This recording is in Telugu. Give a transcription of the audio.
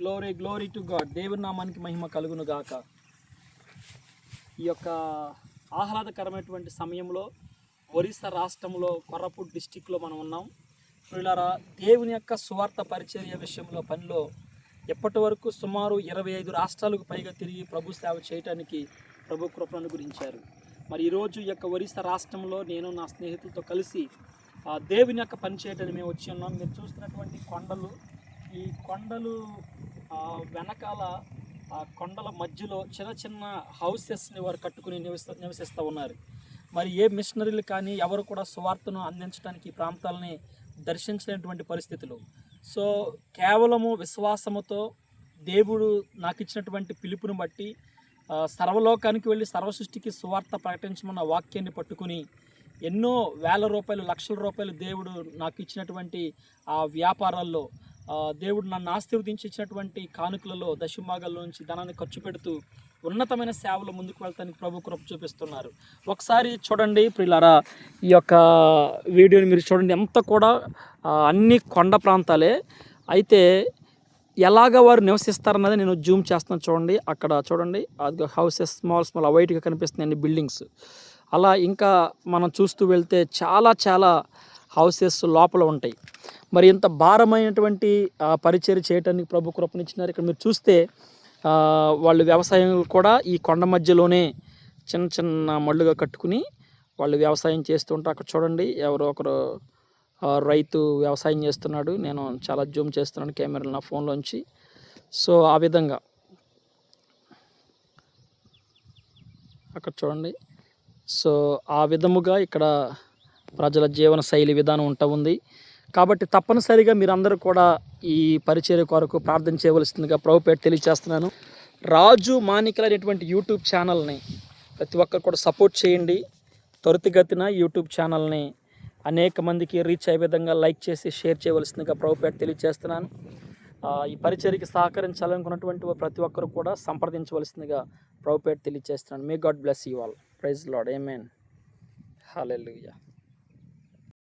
Glory glory to God. దేవుని నామానికి మహిమ కలుగును గాక. ఈ యొక్క ఆహ్లాదకరమైనటువంటి సమయంలో ఒరిస్సా రాష్ట్రంలో కొర్రపూట్ డిస్టిక్లో మనం ఉన్నాం. ప్రియులారా, దేవుని యొక్క సువార్త పరిచర్య విషయంలో పనిలో ఎప్పటి వరకు సుమారు 25 రాష్ట్రాలకు పైగా తిరిగి ప్రభు సేవ చేయడానికి ప్రభు కృపను అనుగ్రహించారు. మరి ఈరోజు ఈ యొక్క ఒరిస్సా రాష్ట్రంలో నేను నా స్నేహితులతో కలిసి దేవుని యొక్క పని చేయడానికి మేము వచ్చి ఉన్నాం. మీరు చూస్తున్నటువంటి కొండలు, ఈ కొండలు వెనకాల కొండల మధ్యలో చిన్న చిన్న హౌసెస్ని వారు కట్టుకుని నివసిస్తూ ఉన్నారు. మరి ఏ మిషనరీలు కానీ ఎవరు కూడా సువార్తను అందించడానికి ఈ ప్రాంతాలని దర్శించినటువంటి పరిస్థితులు. సో కేవలము విశ్వాసముతో దేవుడు నాకు ఇచ్చినటువంటి పిలుపుని బట్టి సర్వలోకానికి వెళ్ళి సర్వసృష్టికి సువార్త ప్రకటించమన్న వాక్యాన్ని పట్టుకుని ఎన్నో వేల రూపాయలు, లక్షల రూపాయలు దేవుడు నాకు ఇచ్చినటువంటి ఆ వ్యాపారాల్లో, దేవుడు నన్ను ఆశీర్వదించి ఇచ్చినటువంటి కానుకలలో దశభాగాల్లో నుంచి ధనాన్ని ఖర్చు పెడుతూ ఉన్నతమైన సేవలు ముందుకు వెళ్తానికి ప్రభు కృప చూపిస్తున్నారు. ఒకసారి చూడండి ప్రియులారా, ఈ యొక్క వీడియోని మీరు చూడండి. ఎంత కూడా అన్ని కొండ ప్రాంతాలే, అయితే ఎలాగ వారు నివసిస్తారన్నది నేను జూమ్ చేస్తున్నాను. చూడండి, అక్కడ చూడండి, అది హౌసెస్ స్మాల్ వైట్గా కనిపిస్తున్నాయి బిల్డింగ్స్. అలా ఇంకా మనం చూస్తూ వెళ్తే చాలా హౌసెస్ లోపల ఉంటాయి. మరి ఇంత భారమైనటువంటి పరిచర్య చేయడానికి ప్రభు కృపనిచ్చినారు. ఇక్కడ మీరు చూస్తే వాళ్ళు వ్యవసాయం కూడా ఈ కొండ మధ్యలోనే చిన్న చిన్న మళ్ళుగా కట్టుకుని వాళ్ళు వ్యవసాయం చేస్తుంటారు. అక్కడ చూడండి, ఎవరో ఒకరు రైతు వ్యవసాయం చేస్తున్నాడు. నేను చాలా జూమ్ చేస్తున్నాను కెమెరాలో నా ఫోన్లోంచి. సో ఆ విధంగా అక్కడ చూడండి. సో ఆ విధముగా ఇక్కడ ప్రజల జీవన శైలి విధానం ఉంది. కాబట్టి తప్పనిసరిగా మీరందరూ కూడా ఈ పరిచర్య కొరకు ప్రార్థన చేయవలసిందిగా ప్రభుపేట తెలియజేస్తున్నాను. రాజు మాణిక్యులు అనేటువంటి యూట్యూబ్ ఛానల్ని ప్రతి ఒక్కరు కూడా సపోర్ట్ చేయండి. త్వరితగతిన యూట్యూబ్ ఛానల్ని అనేక మందికి రీచ్ అయ్యే విధంగా లైక్ చేసి షేర్ చేయవలసిందిగా ప్రభుపేట తెలియజేస్తున్నాను. ఈ పరిచర్యకి సహకరించాలనుకున్నటువంటి ప్రతి ఒక్కరు కూడా సంప్రదించవలసిందిగా ప్రభుపేట తెలియజేస్తున్నాను. May God bless you all. Praise Lord. Amen. Hallelujah.